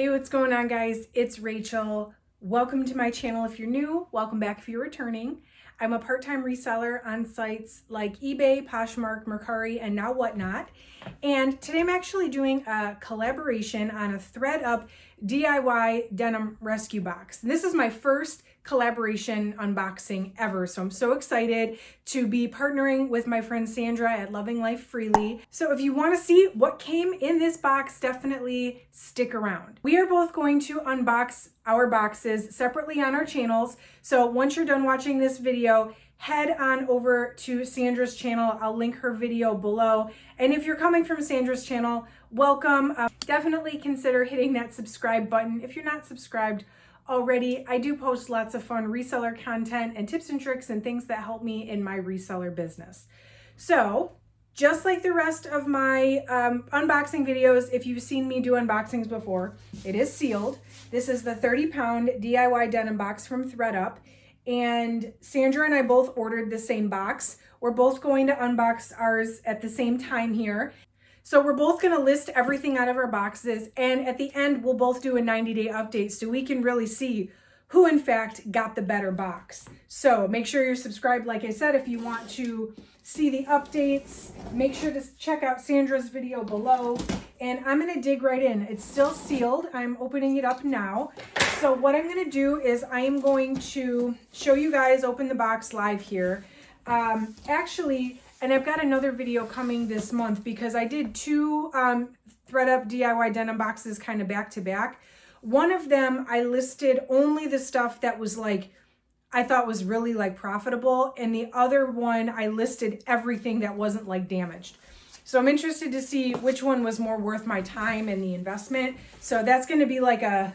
Hey, what's going on, guys? It's Rachel. Welcome to my channel if you're new. Welcome back if you're returning. I'm a part-time reseller on sites like eBay, Poshmark, Mercari, and now Whatnot. And today I'm actually doing a collaboration on a ThredUp DIY Denim Rescue Box. This is my first collaboration unboxing ever, so I'm so excited to be partnering with my friend Sandra at Lovinglifefreely. So if you want to see what came in this box, definitely stick around. We are both going to unbox our boxes separately on our channels, so once you're done watching this video, head on over to Sandra's channel. I'll link her video below. And if you're coming from Sandra's channel, welcome. Definitely consider hitting that subscribe button if you're not subscribed already. I do post lots of fun reseller content and tips and tricks and things that help me in my reseller business. So just like the rest of my unboxing videos, if you've seen me do unboxings before, it is sealed. This is the 30-pound DIY denim box from ThredUp. And Sandra and I both ordered the same box. We're both going to unbox ours at the same time here. So we're both going to list everything out of our boxes, and at the end we'll both do a 90-day update so we can really see who in fact got the better box. So make sure you're subscribed, like I said, if you want to see the updates. Make sure to check out Sandra's video below. And I'm going to dig right in. It's still sealed. I'm opening it up now. So what I'm going to do is I am going to show you guys open the box live here. Actually, and I've got another video coming this month because I did two ThredUp DIY denim boxes kind of back to back. One of them I listed only the stuff that was like, I thought was really like profitable. And the other one I listed everything that wasn't like damaged. So I'm interested to see which one was more worth my time and the investment. So that's going to be like a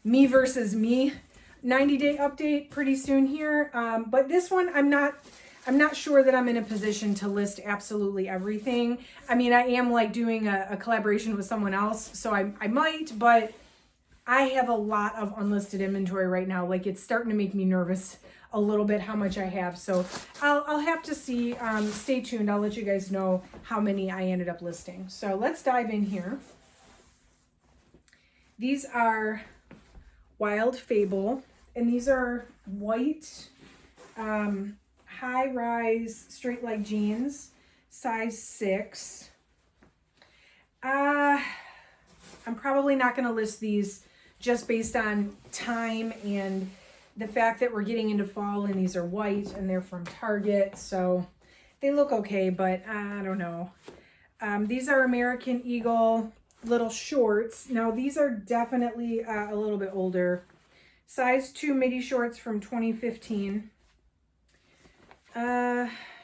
me versus me 90-day update pretty soon here. But this one, I'm not sure that I'm in a position to list absolutely everything. I mean, I am like doing a collaboration with someone else, so I might, but I have a lot of unlisted inventory right now. Like, it's starting to make me nervous a little bit how much I have. So I'll have to see. Stay tuned. I'll let you guys know how many I ended up listing. So let's dive in here. These are Wild Fable, and these are white high-rise straight leg jeans, size 6. I'm probably not going to list these just based on time and the fact that we're getting into fall, and these are white and they're from Target, so they look okay, but I don't know. These are American Eagle little shorts. Now these are definitely a little bit older. Size 2 midi shorts from 2015.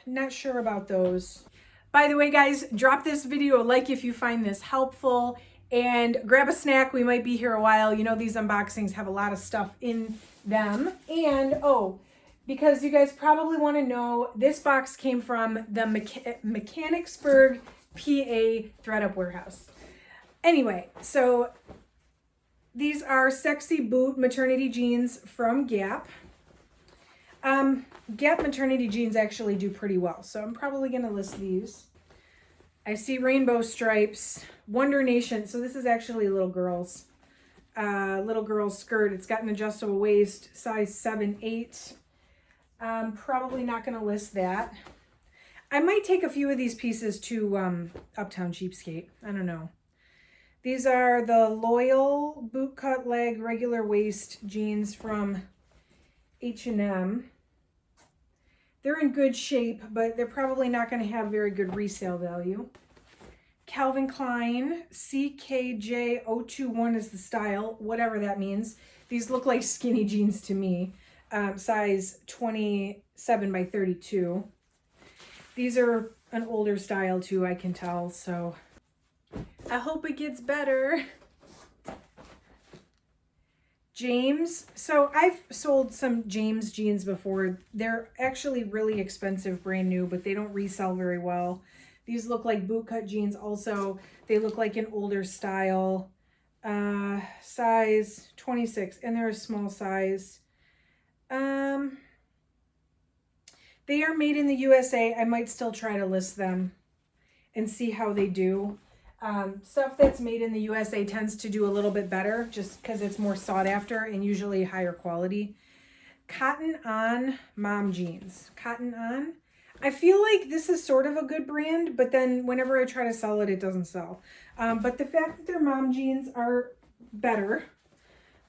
Not sure about those. By the way, guys, drop this video a like if you find this helpful, and grab a snack. We might be here a while. You know, these unboxings have a lot of stuff in them. And oh, because you guys probably want to know, this box came from the Mechanicsburg, PA ThredUp warehouse. Anyway, so these are sexy boot maternity jeans from Gap. Gap maternity jeans actually do pretty well, so I'm probably going to list these. I see rainbow stripes, Wonder Nation. So this is actually a little girl's skirt. It's got an adjustable waist, size 7-8. Probably not going to list that. I might take a few of these pieces to Uptown Cheapskate. I don't know. These are the Loyal boot cut leg regular waist jeans from H&M. They're in good shape, but they're probably not going to have very good resale value. Calvin Klein, CKJ021 is the style, whatever that means. These look like skinny jeans to me, size 27 by 32. These are an older style too, I can tell, so I hope it gets better. James. So I've sold some James jeans before. They're actually really expensive, brand new, but they don't resell very well. These look like bootcut jeans also. They look like an older style. Size 26, and they're a small size. They are made in the USA. I might still try to list them and see how they do. Stuff that's made in the USA tends to do a little bit better just because it's more sought after and usually higher quality. Cotton On mom jeans. Cotton On. I feel like this is sort of a good brand, but then whenever I try to sell it, it doesn't sell. But the fact that their mom jeans are better,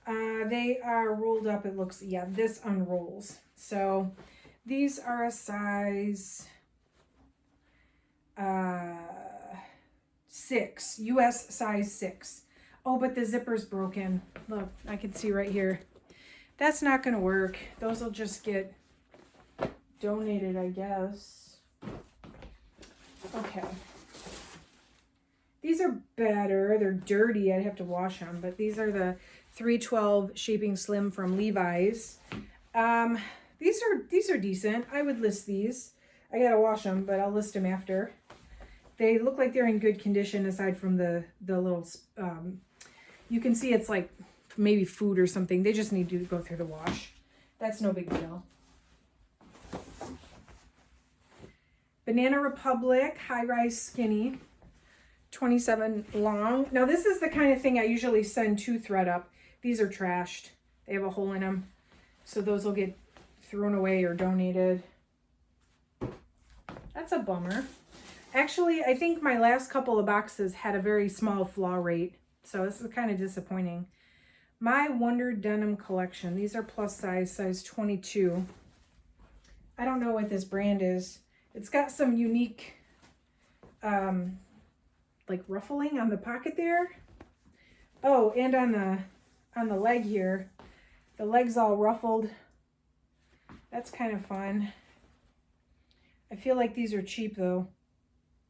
they are rolled up. It looks, yeah, this unrolls. So these are a size 6, US size 6. Oh, but the zipper's broken. Look, I can see right here. That's not going to work. Those will just get donated, I guess. Okay. These are better. They're dirty. I'd have to wash them, but these are the 312 Shaping Slim from Levi's. These are decent. I would list these. I gotta wash them, but I'll list them after. They look like they're in good condition aside from the little, you can see it's like maybe food or something. They just need to go through the wash. That's no big deal. Banana Republic High Rise Skinny, 27 long. Now this is the kind of thing I usually send to ThredUp. These are trashed. They have a hole in them. So those will get thrown away or donated. That's a bummer. Actually, I think my last couple of boxes had a very small flaw rate. So this is kind of disappointing. My Wonder Denim collection. These are plus size 22. I don't know what this brand is. It's got some unique, like ruffling on the pocket there. Oh, and on the leg here. The leg's all ruffled. That's kind of fun. I feel like these are cheap though.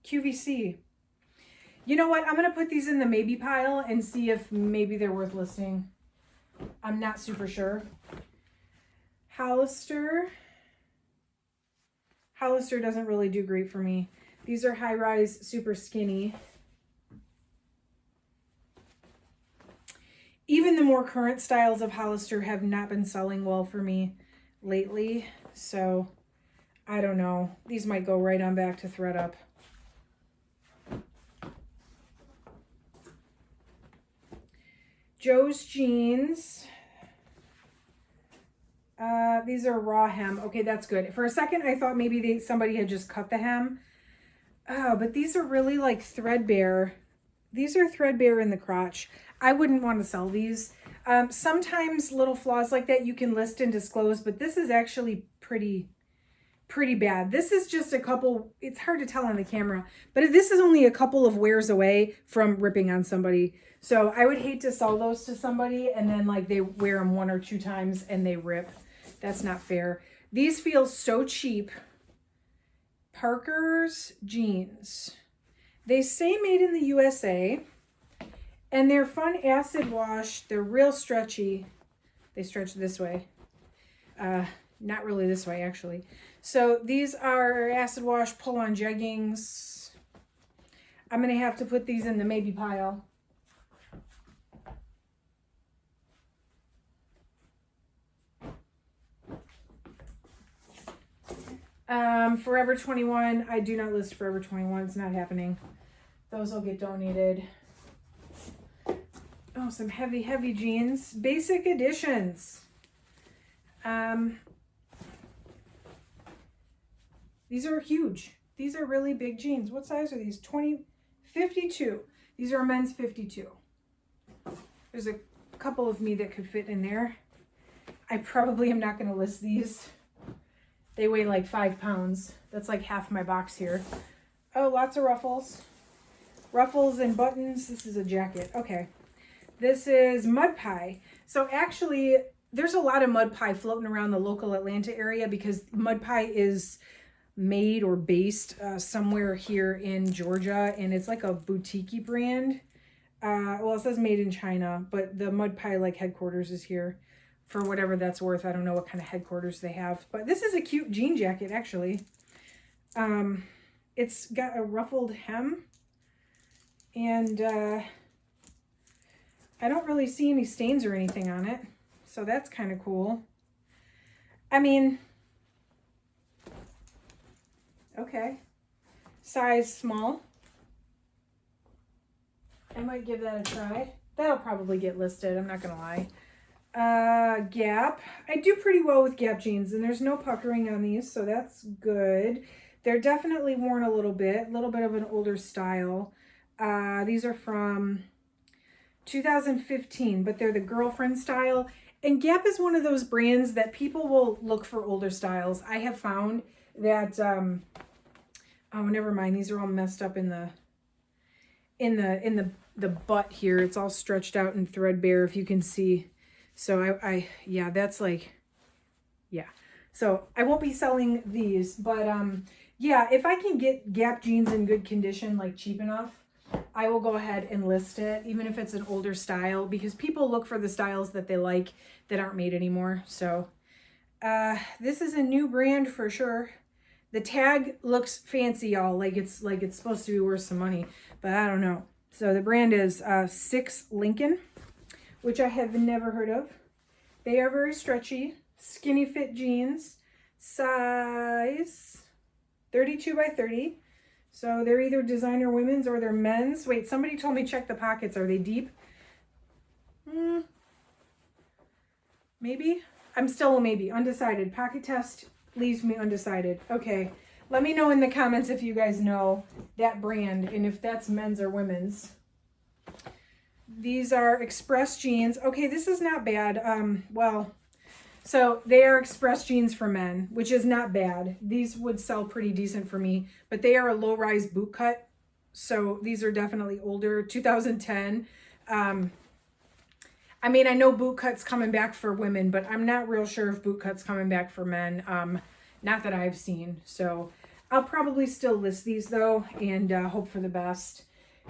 QVC. You know what? I'm going to put these in the maybe pile and see if maybe they're worth listing. I'm not super sure. Hollister. Hollister doesn't really do great for me. These are high rise, super skinny. Even the more current styles of Hollister have not been selling well for me lately. So I don't know. These might go right on back to ThredUp. Joe's jeans. These are raw hem. Okay, that's good. For a second, I thought maybe somebody had just cut the hem. Oh, but these are really like threadbare. These are threadbare in the crotch. I wouldn't want to sell these. Sometimes little flaws like that you can list and disclose, but this is actually pretty bad. This is just a couple, it's hard to tell on the camera, but this is only a couple of wears away from ripping on somebody. So I would hate to sell those to somebody and then like they wear them 1 or 2 times and they rip. That's not fair. These feel so cheap. Parker's jeans. They say made in the USA and they're fun acid wash. They're real stretchy. They stretch this way. Not really this way actually. So these are acid wash pull-on jeggings. I'm going to have to put these in the maybe pile. Forever 21. I do not list Forever 21. It's not happening. Those will get donated. Oh, some heavy jeans. Basic editions. These are huge. These are really big jeans. What size are these? 52. These are a men's 52. There's a couple of me that could fit in there. I probably am not going to list these. They weigh like 5 pounds. That's like half my box here. Oh, lots of ruffles. Ruffles and buttons. This is a jacket. Okay. This is mud pie. So actually, there's a lot of mud pie floating around the local Atlanta area because mud pie is made or based somewhere here in Georgia, and it's like a boutique-y brand. Well, it says made in China, but the mud pie like headquarters is here. For whatever that's worth. I don't know what kind of headquarters they have, but this is a cute jean jacket actually. It's got a ruffled hem and I don't really see any stains or anything on it, so that's kind of cool. I mean, okay, size small. I might give that a try. That'll probably get listed, I'm not gonna lie. Gap. I do pretty well with Gap jeans, and there's no puckering on these, so that's good. They're definitely worn a little bit of an older style. These are from 2015, but they're the girlfriend style. And Gap is one of those brands that people will look for older styles. I have found that, oh, never mind. These are all messed up in the butt here. It's all stretched out and threadbare, if you can see. So yeah, that's like, yeah. So I won't be selling these, but yeah, if I can get Gap jeans in good condition, like cheap enough, I will go ahead and list it, even if it's an older style, because people look for the styles that they like that aren't made anymore. So this is a new brand for sure. The tag looks fancy, y'all, like it's supposed to be worth some money, but I don't know. So the brand is 6 Lincoln, which I have never heard of. They are very stretchy, skinny fit jeans, size 32 by 30. So they're either designer women's or they're men's. Wait, somebody told me check the pockets. Are they deep? Maybe? I'm still a maybe, undecided. Pocket test leaves me undecided. Okay, let me know in the comments if you guys know that brand and if that's men's or women's. These are Express jeans. Okay, this is not bad. Well, so they are Express jeans for men, which is not bad. These would sell pretty decent for me, but they are a low-rise boot cut. So these are definitely older, 2010. I mean, I know boot cut's coming back for women, but I'm not real sure if boot cut's coming back for men. Not that I've seen. So I'll probably still list these though, and hope for the best.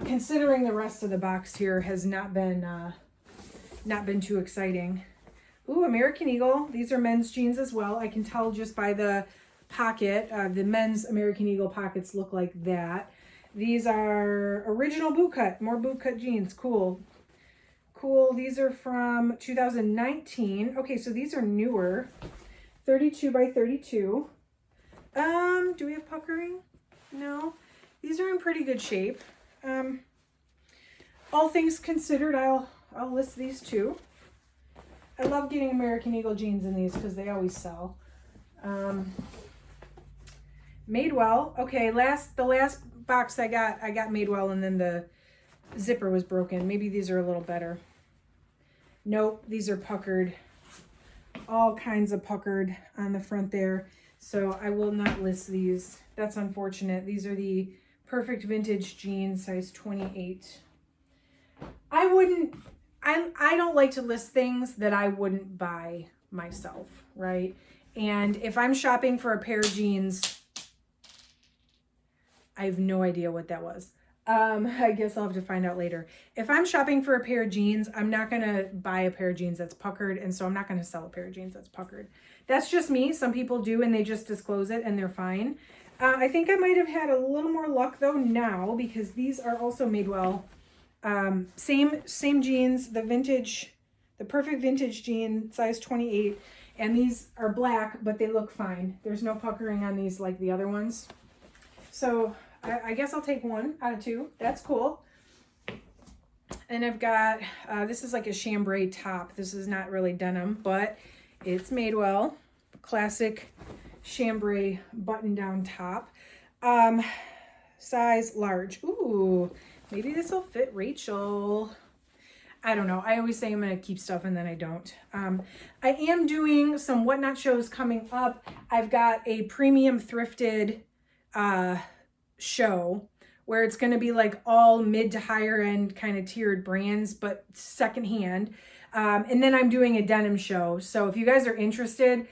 Considering the rest of the box here has not been too exciting. Ooh, American Eagle. These are men's jeans as well. I can tell just by the pocket. The men's American Eagle pockets look like that. These are original boot cut. More boot cut jeans. Cool. Cool. These are from 2019. Okay, so these are newer. 32 by 32. Do we have puckering? No. These are in pretty good shape. All things considered, I'll list these too. I love getting American Eagle jeans in these because they always sell. Madewell. Okay, the last box I got Madewell, and then the zipper was broken. Maybe these are a little better. Nope, these are puckered. All kinds of puckered on the front there. So I will not list these. That's unfortunate. These are the Perfect Vintage jeans, size 28. I don't like to list things that I wouldn't buy myself, right? And if I'm shopping for a pair of jeans, I have no idea what that was. I guess I'll have to find out later. If I'm shopping for a pair of jeans, I'm not going to buy a pair of jeans that's puckered, and so I'm not going to sell a pair of jeans that's puckered. That's just me. Some people do, and they just disclose it, and they're fine. I think I might have had a little more luck, though, now, because these are also Madewell. Same jeans, the Perfect Vintage jean, size 28, and these are black, but they look fine. There's no puckering on these like the other ones. So I guess I'll take 1 out of 2. That's cool. And I've got, this is like a chambray top. This is not really denim, but it's Madewell. Classic chambray button-down top. Size large. Ooh, maybe this will fit Rachel. I don't know. I always say I'm going to keep stuff and then I don't. I am doing some Whatnot shows coming up. I've got a premium thrifted show where it's going to be like all mid to higher end kind of tiered brands, but secondhand. And then I'm doing a denim show. So if you guys are interested,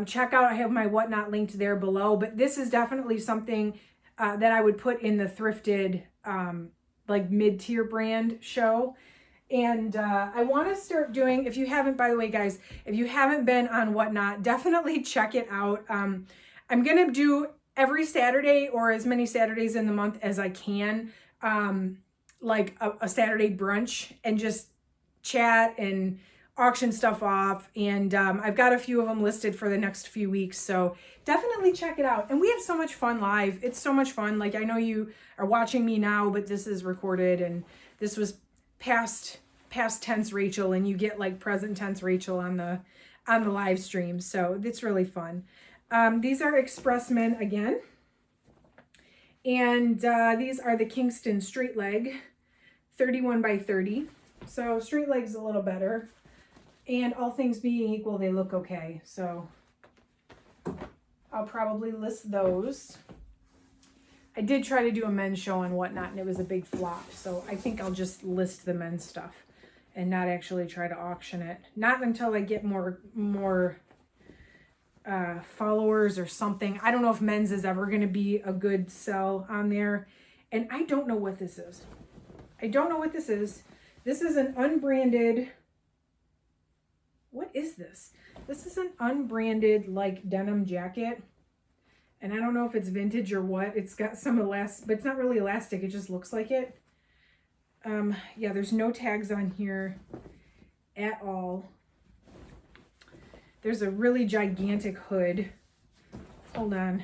check out, I have my Whatnot linked there below, but this is definitely something that I would put in the thrifted, like mid-tier brand show. And I want to start doing, if you haven't, by the way, guys, if you haven't been on Whatnot, definitely check it out. I'm going to do every Saturday or as many Saturdays in the month as I can, like a Saturday brunch, and just chat and auction stuff off. And I've got a few of them listed for the next few weeks. So definitely check it out. And we have so much fun live. It's so much fun. Like, I know you are watching me now, but this is recorded and this was past tense Rachel, and you get like present tense Rachel on the live stream. So it's really fun. These are Express Men again. And these are the Kingston straight leg, 31 by 30. So straight leg's a little better. And all things being equal, they look okay. So I'll probably list those. I did try to do a men's show and whatnot, and it was a big flop. So I think I'll just list the men's stuff and not actually try to auction it. Not until I get more followers or something. I don't know if men's is ever going to be a good sell on there. And I don't know what this is. I don't know what this is. This is an unbranded... What is this? This is an unbranded like denim jacket. And I don't know if it's vintage or what. It's got some elastic, but it's not really elastic. It just looks like it. Yeah, there's no tags on here at all. There's a really gigantic hood. Hold on.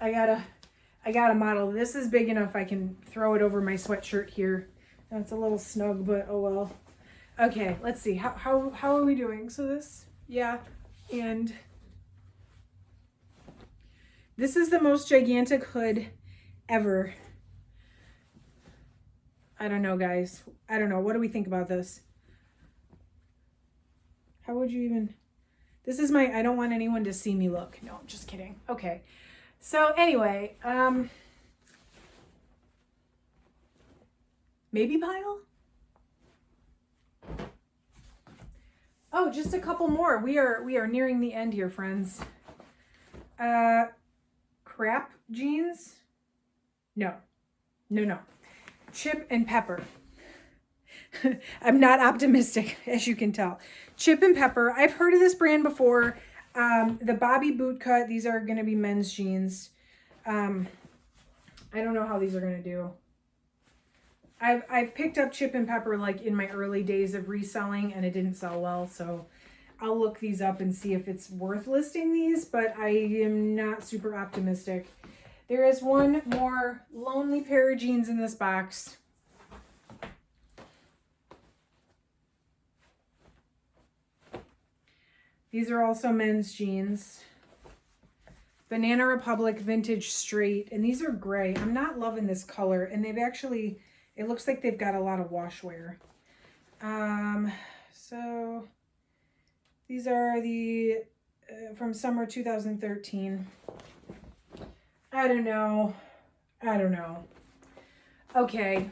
I got a model. This is big enough I can throw it over my sweatshirt here. Now it's a little snug, but oh well. Okay, let's see. How are we doing? So this, yeah, and this is the most gigantic hood ever. I don't know, guys. I don't know. What do we think about this? How would you even... This is my, I don't want anyone to see me look. No, I'm just kidding. Okay. So anyway, maybe pile? Oh, just a couple more. We are nearing the end here, friends. Crap jeans? No. Chip and Pepper. I'm not optimistic, as you can tell. Chip and Pepper. I've heard of this brand before. The Bobby boot cut. These are going to be men's jeans. I don't know how these are going to do. I've picked up Chip and Pepper like in my early days of reselling, and it didn't sell well. So I'll look these up and see if it's worth listing these, but I am not super optimistic. There is one more lonely pair of jeans in this box. These are also men's jeans. Banana Republic Vintage Straight. And these are gray. I'm not loving this color. And they've actually, it looks like they've got a lot of wash wear. So these are the, from summer 2013. I don't know. Okay.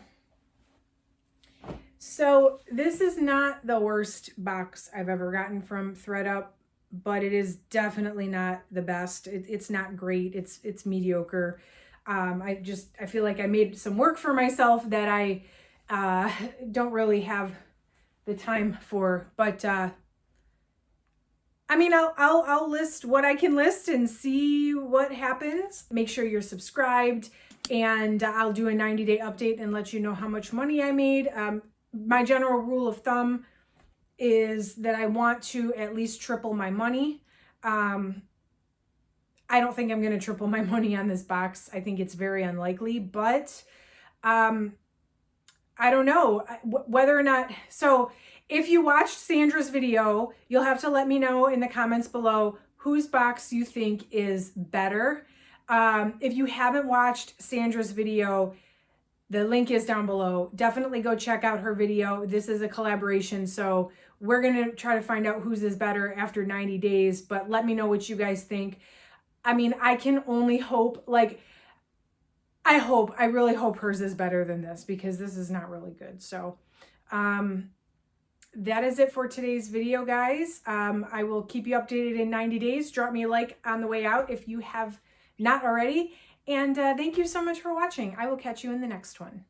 So this is not the worst box I've ever gotten from ThredUp, but it is definitely not the best. It's not great. It's mediocre. I feel like I made some work for myself that I don't really have the time for. But I mean, I'll list what I can list and see what happens. Make sure you're subscribed, and I'll do a 90-day update and let you know how much money I made. My general rule of thumb is that I want to at least triple my money. I don't think I'm going to triple my money on this box. I think it's very unlikely, but I don't know whether or not. So if you watched Sandra's video, you'll have to let me know in the comments below whose box you think is better. If you haven't watched Sandra's video, the link is down below. Definitely go check out her video. This is a collaboration, so we're going to try to find out whose is better after 90 days, but let me know what you guys think. I mean, I can only hope, like, I really hope hers is better than this, because this is not really good. So that is it for today's video, guys. I will keep you updated in 90 days. Drop me a like on the way out if you have not already. And thank you so much for watching. I will catch you in the next one.